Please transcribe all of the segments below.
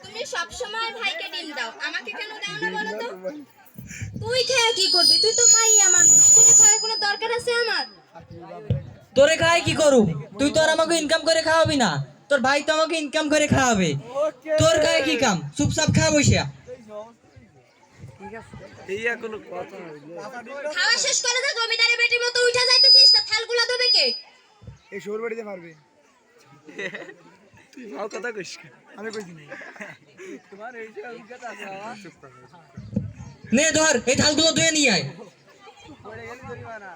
তুমি সব সময় ভাইকে ডিম দাও, আমাকে কেন দাও না বলো তো? তুই খেয়ে কি করবি? তুই তো ভাই আমার, তোকে খাওয়ার কোনো দরকার আছে আমার? তোরে খাই কি করু? তুই তো আর আমাকে ইনকাম করে খাওয়াবি না, তোর ভাই তো আমাকে ইনকাম করে খাওয়াবে। তোর গায়ে কি কাম? চুপচাপ খা বসিয়া। খাওয়া শেষ করে দে, জমিদারের বেটির মতো উঠে যাইতেছিস, তা থালগুলা ধোবে কে? এই শোর বাড়িতে পারবে তুই ভাও কথা কইস আমি কইছি না তোমার এই যে অভিজ্ঞতা আছে চুপ কর নে ধর এই থালগুলো ধুয়ে নিয়ে আয়। পড়ে গেলি জরিমানা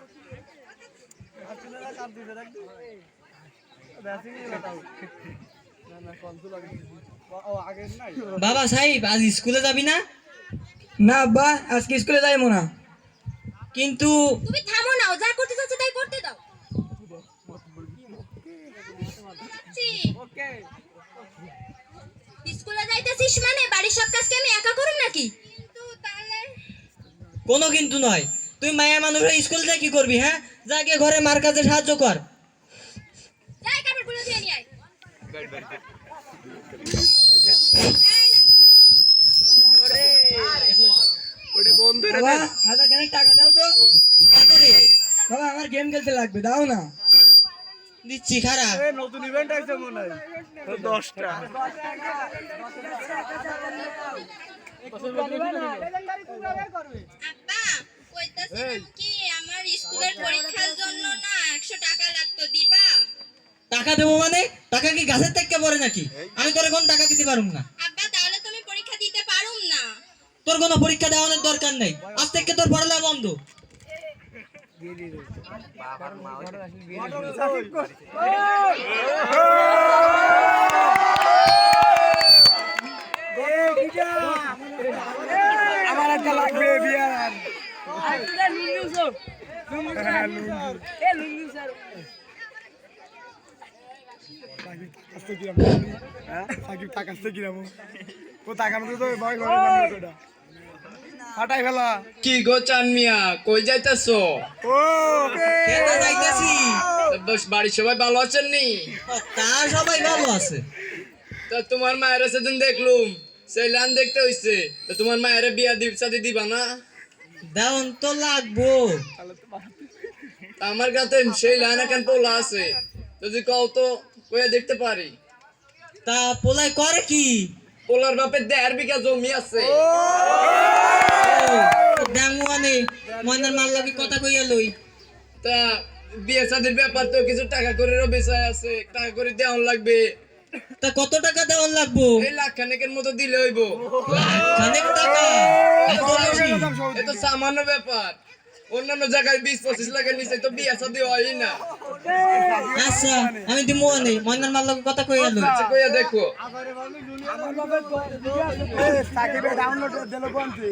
আসলে না কাপ দিতে রাখ ব্যাসিং এ লাগাও না না কনসোল আগে ও আগে নাই বাবা সাহেব আজ স্কুলে যাবি না? না আব্বা আজকে স্কুলে যাইমু না। কিন্তু তুমি থামো না, যা করতে চাচ্ছ তাই করতে দাও। ওকে স্কুলে যাইতেছিস মানে বাড়ির সব কাজ কি আমি একা করুম নাকি? কিন্তু তাহলে কোনো কিন্তু নয়। তুই মায়ের মানুষ হয়ে স্কুলে যা কি করবি? হ্যাঁ, যা গিয়ে ঘরে মার কাজে সাহায্য কর। যাই কাপড়গুলো ধুয়ে নিয়ে আয়। ওরে বন্ধ রে বাবা হাজার খানিক টাকা দাও তো। বাবা আমার গেম খেলতে লাগবে, দাও না। দিচ্ছি খারাপ। এ নতুন ইভেন্ট আছে মনে হয় 10টা আব্বা কইতাছিলাম কি আমার স্কুলের পরীক্ষার জন্য না 100 টাকা লাগতো, দিবা? টাকা দেবো মানে? টাকা কি গাছের থেকে পড়ে নাকি? আমি তোর কোন টাকা দিতে পারুম না। আব্বা তাহলে তুমি পরীক্ষা দিতে পারুম না। তোর কোনো পরীক্ষা দেওয়ানোর দরকার নেই, আজ থেকে তোর পড়ালেখা বন্ধ। আমার একটা লাগবে বিয়ার ফাটাই ফেলা কি গো চান মিয়া, কই যাইতেছো? ও খেতে যাইতেছি। বেশ, বাড়ির সবাই ভালো আছেন নি? তা সবাই ভালো আছে। তা তোমার মায়ের সেদিন দেখলুম সেই লান দেখতে হইছে, তা তোমার মায়ের বিয়া সাথে দিবা না? দেওন তো লাগবো। তা আমার কাছে সেই লাইন এখন পোলা আছে, যদি কও তো কইয়া দেখতে পারি। তা পোলাই করে কি? পোলার বাপের 1.5 বিঘা জমি আছে। দেমু আনে ময়নার মাল লাগি কথা কইয়া লই। তা বিয়ে শাদির ব্যাপার তো কিছু টাকা করে বিষয় আছে, টাকা করে দেওয়ান লাগবে। তা কত টাকা দেওয়ান লাগবো? এই লাখ খানেকের মতো দিলে হইব। খানেক টাকা? এত বেশি? এ তো সামান্য ব্যাপার, অন্যান্য জায়গায় 20-25 লাখের নিচে তো বিয়ে শাদী হয় না। আচ্ছা আমি দিমু আনে ময়নার মাল লাগি কথা কইয়া লই। আচ্ছা কইয়া দেখো। সাকিবের ডাউনলোড দিল কোনটি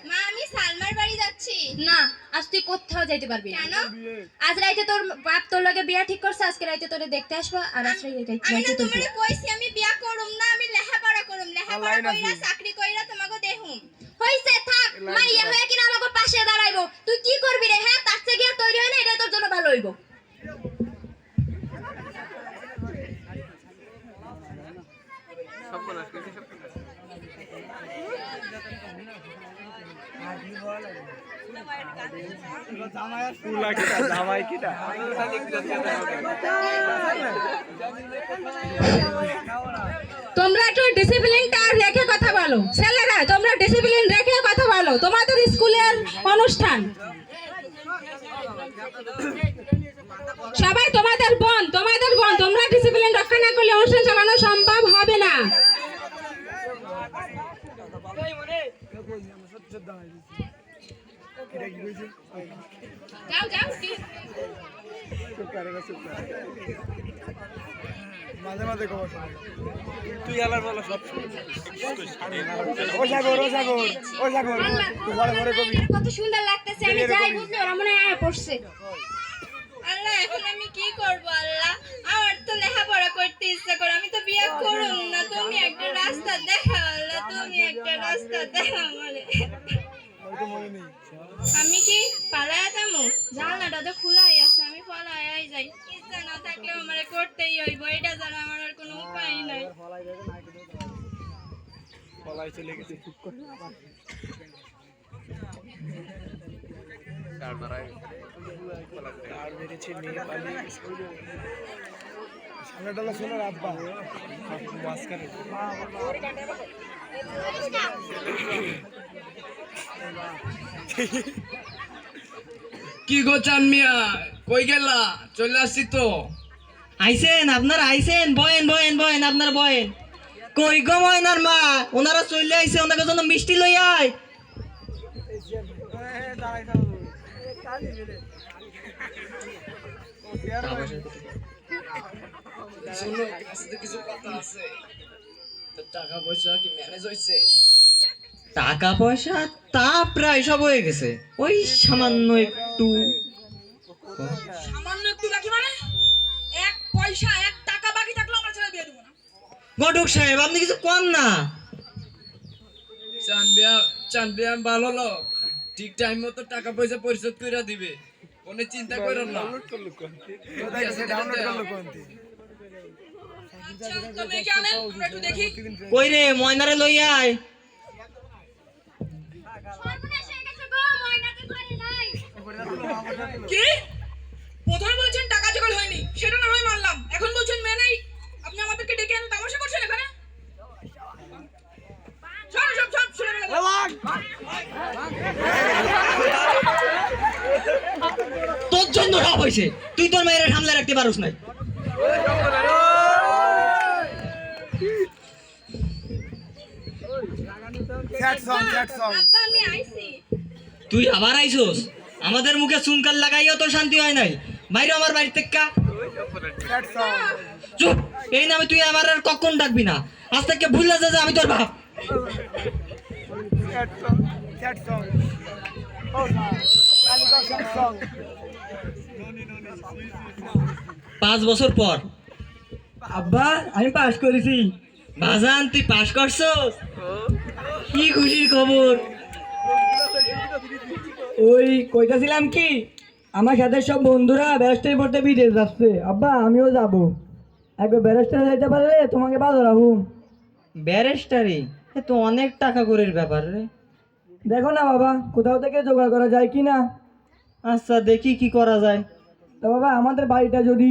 মা আমি সালমার বাড়ি যাচ্ছি। না আজ তুই কোথাও যাইতে পারবি না। কেন? আজ রাইতে তোর বাপ তোর লগে বিয়া ঠিক করছে, আজকে রাইতে তোরে দেখতে আসবো। আর আজ রাইতে আমি না তোমারে কইছি আমি বিয়া করুম না, আমি লেখাপড়া করুম, লেখাপড়া কইরা চাকরি কইরা তোমাকে দেহুম। হইছে থাক, মাইয়া হয়ে কিনা আমাকে পাশে দাঁড়াইবো। তুই কি করবি রে? হ্যাঁ তার থেকে আর তৈরি হয় না, এটা তোর জন্য ভালো হইব। তোমরা একটু ডিসিপ্লিনটা রেখে কথা বলো। ছেলেরা তোমরা ডিসিপ্লিন রেখে কথা বলো, তোমাদের স্কুলের অনুষ্ঠান। সবাই তোমাদের বোন, তোমরা ডিসিপ্লিন রক্ষা না করলে অনুষ্ঠান চালানো সম্ভব হবে না। যাও যাও মাঝে মাঝে খবর তুই আলার বলা সব ও সাগর তুই ঘরে ঘরে কবি কত সুন্দর লাগতেছে, আমি যাই বুঝলি ওরা মনে হয় পড়ছে। আল্লাহ এখন আমি কি করব আল্লাহ? আমার তো লেখাপড়া করতে ইচ্ছা করে, আমি তো বিয়ে করুম না। তুমি একটা রাস্তা দেখাও আল্লাহ, তুমি একটা রাস্তা দেখাও আমারে। আমি কি পালায়া যাবো? জানলাটা তো খোলাই আছে, আমি পালায়া করতেই হইব, এটা ছাড়া আমার আর কোনো উপায় নাই। পলাই চলে গেছে চুপ করে আর বেড়েছে নেপালি সামনে ডালা শোনার আব্বা মাঝখানে কি গো চান মিয়া, কই গেলা? চলে আসছি তো। আইছেন আপনারা, আইছেন, বয়েন বয়েন বয়েন, আপনারা বয়েন। কই গো ময়নার মা, ওনারা চলে আইছে, ওনাদের জন্য মিষ্টি লই আয়। শোনো, তোমার সাথে কিছু কথা আছে। তো টাকা পয়সা কি ম্যানেজ হইছে? টাকা পয়সা তা প্রায় সব হয়ে গেছে, ওই সামান্য একটু। সামান্য একটু বাকি মানে এক পয়সা এক টাকা বাকি থাকলে আমরা ছেলে বিয়ে দেবো না। ঘটক সাহেব আপনি কিছু কন না। চান বিয়া ভালো লোক, ঠিক টাইম মতো টাকা পয়সা পরিশোধ করে দিবে, কোনো চিন্তা করেন না। আচ্ছা তো মেয়েকে আনেন, আমরা একটু দেখি। কই রে, ময়নারে লই আয়। সর্বনাশ হয়ে গেছে গো, ময়নাকে ঘরে নাই। কি প্রথমে বলছেন টাকা জোগাড় হয়নি, সেটা না হয় মানলাম, এখন বলছেন মেয়ে নেই। আপনি আমাদেরকে ডেকে এনে তামাশা করছেন এখানে? সব সব সব শুনে গেল। তোর জন্য সব হয়েছে, তুই তোর মেয়ের সামলে রাখতে পারোস নাই। আব্বা আমি আইছি। তুই আবার আইছস, আমাদের মুখে চুনকাল লাগাইও তোর শান্তি হয় নাই। বাইরে আমার বাড়ি থেকে। চুপ, এই নামে তুই আমার আর কখন ডাকবি না। আজ থেকে ভুলে যা যে আমি তোর বাপ। 5 বছর পর। আব্বা আমি পাস করেছি। বাজান তুই পাস করছস, কি খুশির খবর। ওই কইতাছিলাম কি, আমার সাথে সব বন্ধুরা ব্যারিস্টারি পড়তে বিদেশ যাচ্ছে। আব্বা আমিও যাব, একবার ব্যারিস্টার যাইতে পারলে তোমাকে ভালো রাখুম। ব্যারিস্টারি এ তো অনেক টাকা করির ব্যাপার রে। দেখো না বাবা, কোথাও থেকে জোগাড় করা যায় কি না। আচ্ছা দেখি কি করা যায়। তো বাবা আমাদের বাড়িটা যদি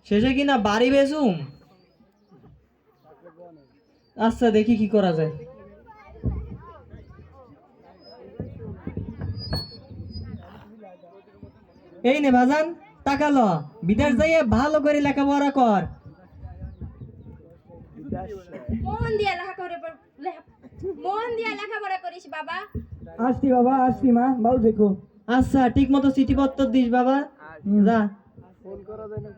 শেষে কিনা বাড়ি বেচুম। আচ্ছা দেখি কি করা যায়। এই নে বাজান, টাকা ল, বিদেশ যাইয়ে ভালো করে লেখাপড়া কর। মন দিয়া মন দিয়া লেখাপড়া করিস বাবা। আসছি বাবা, আসছি মা, ভালো দেখো। আচ্ছা ঠিক মতো চিঠিপত্র দিস বাবা, যা। ফোন করা যায় না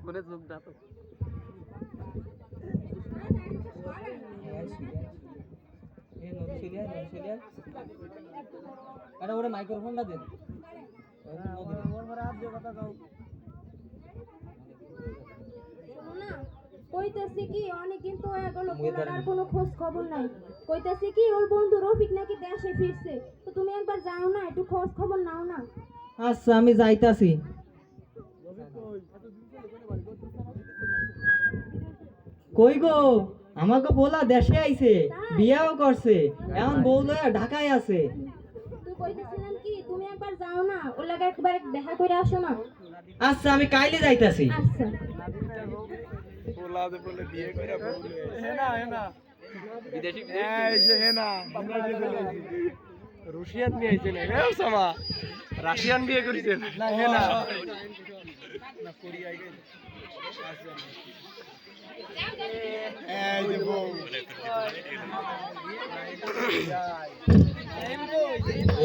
ফোনে যোগ দাও তো ওরে মাইক্রোফোনটা দেন। কইতাছি কি অনেকদিন তো হয়ে গেল, আর কোনো খোঁজ খবর নাই। কইতাছি কি ওর বন্ধু রফিক নাকি দেশে ফিরছে, তো তুমি একবার যাও না, একটু খোঁজ খবর নাও না। আচ্ছা আমি যাইতাছি। কই গো, আমাকে বলা দেশে আইছে, বিয়াও করছে, এখন বউ লয়া ঢাকায় আছে। তুই কইতেছিলাম কি তুমি একবার যাও না, ওর লাগে একবার দেখা করে আসো না। আচ্ছা আমি কাইলে যাইতাছি। আচ্ছা পোলাতে বলে বিয়ে করে বলে হেনা হেনা বিদেশি এই যে হেনা রুশিয়ান নিয়ে আইছে না রে ওসামা, রাশিয়ান বিয়ে করিছে না হেনা না কোরিয়া আইছে। এই যে বউ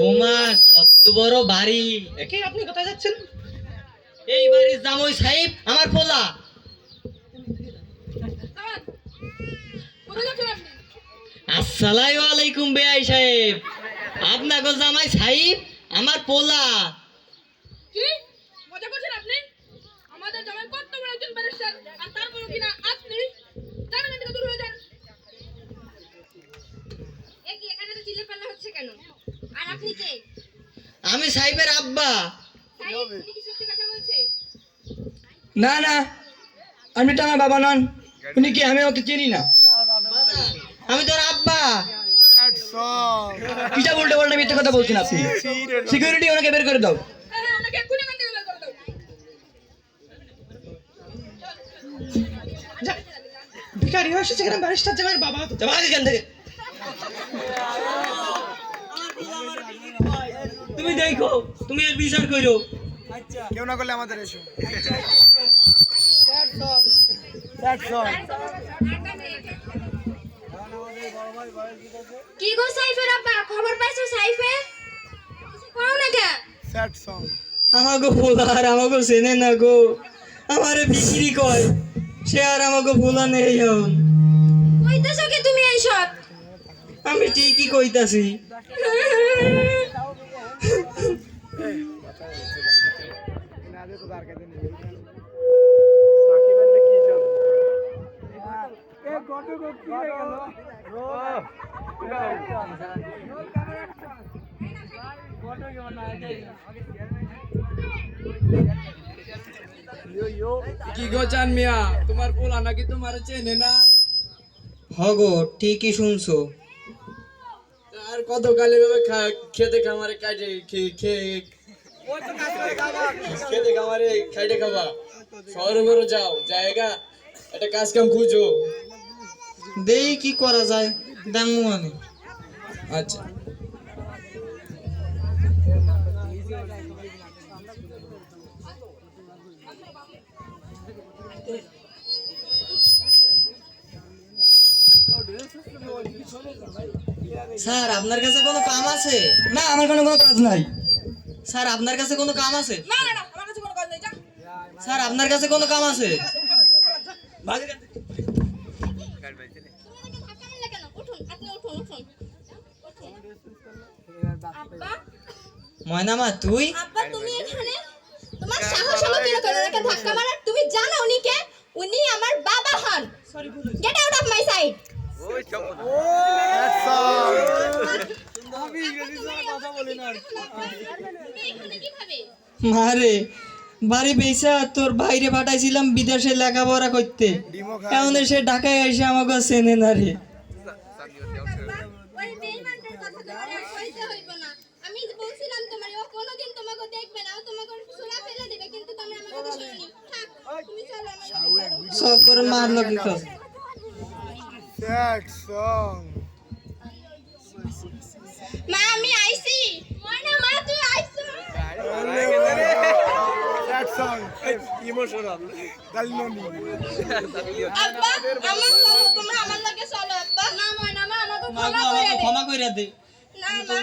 ওমা কত বড় বাড়ি। একে আপনি কোথায় যাচ্ছেন? এই বাড়ির জামাই সাহেব আমার পোলা। কোথায় যাচ্ছেন আপনি? আসসালামু আলাইকুম বেয়াই সাহেব, আপনাকে জামাই সাহেব আমার পোলা। কি মজা করছেন আপনি? আমাদের জামাই কত বড় একজন ব্যারিস্টার, আর তারপরে কিনা আপনি জানেন থেকে দূর হয়ে যান। এ কি এখানে তো চিল্লাপাল্লা হচ্ছে কেন? আর আপনি কে? আমি সাহেবের আব্বা। সাহেব উনি কি সত্যি কথা বলছে? না না, আপনি তো আমার বাবা নন। উনি কি? আমি ওকে চিনি না। আমি তোর আব্বা। কিসব উল্টো পাল্টা মিথ্যে কথা বলছেন আপনি? সিকিউরিটি ওনাকে বের করে দাও। হ্যাঁ, ওনাকে এক্ষুনি এখান থেকে বের করে দাও। ভিখারি হয়েছে সেখানে ব্যারিস্টার জামাই বাবা তো যাবা এখান থেকে। তুমি দেখো, তুমি এর বিচার করো। কেউ না করলে আমাদের এসো। কি গো সাইফের আব্বা, খবর পাইছো সাইফে? কোন না কে? Sad song. আমাকে ভোলার আমাকে চেনে না গো, আমারে বিক্রি কয়, সে আর আমাকে ভোলা নেই এখন। কইতেছো কি তুমি এইসব? আমি ঠিকই কইতাছি। কি গো চান মিয়া, তোমার পোলা নাকি তোমার চেনে না? হগো ঠিকই শুনছো। আর কত কালে ভাবে খেতে খামারে কাটে খেতে খামারে খাইটে খাবা। শহরে বড় যাও, জায়গা একটা কাজ কাম খুঁজো। দেই কি করা যায়, দেখমু মানে। আচ্ছা, স্যার আপনার কাছে কোনো কাম আছে? না, আমার কোনো কাজ নাই। স্যার আপনার কাছে কোনো কাম আছে? না না না, আমার কাছে কোনো কাজ নেই, যা। স্যার আপনার কাছে কোনো কাম আছে? কেন? উঠুন, আপনি উঠুন উঠুন। আব্বা, ময়নামা তুই? আব্বা তুমি এখানে? তোমার সাহস হলো কি রকম ওনাকে ধাক্কা মারার? তুমি জানো উনি কে? উনি আমার বাবা হন। Get out of my sight. Sad song. আমি ইংরেজি ছাড়া কথা বলি না। তুমি এখানে কিভাবে? মারে বাড়ি বেসা তোর বাইরে পাঠাইছিলাম বিদেশে লেখাপড়া করতে, এখন সে ঢাকায় এসে আমাকে চেনে না রে। ওই বেঈমানটার কথা তোমার আর কইতে হইব না। আমি বলছিলাম তোমার ও কোনোদিন তোমাকে দেখবে না, ও তোমাকে সুলা ফেলে দিবে, কিন্তু তুমি আমার কথা শুনোনি। থাক, তুমি চলো আমার সাথে। সব করে মারলো কি কর? Sad song. মা আমি আইছি। ময়না মা তুই আইছো? Sad song. ইমোশনাল। গালননি। আব্বা আমার চলো, তোমরা আমার লগে চলো আব্বা। না ময়না মা আমাকে ক্ষমা করে দে। ক্ষমা কইরা দে। না মা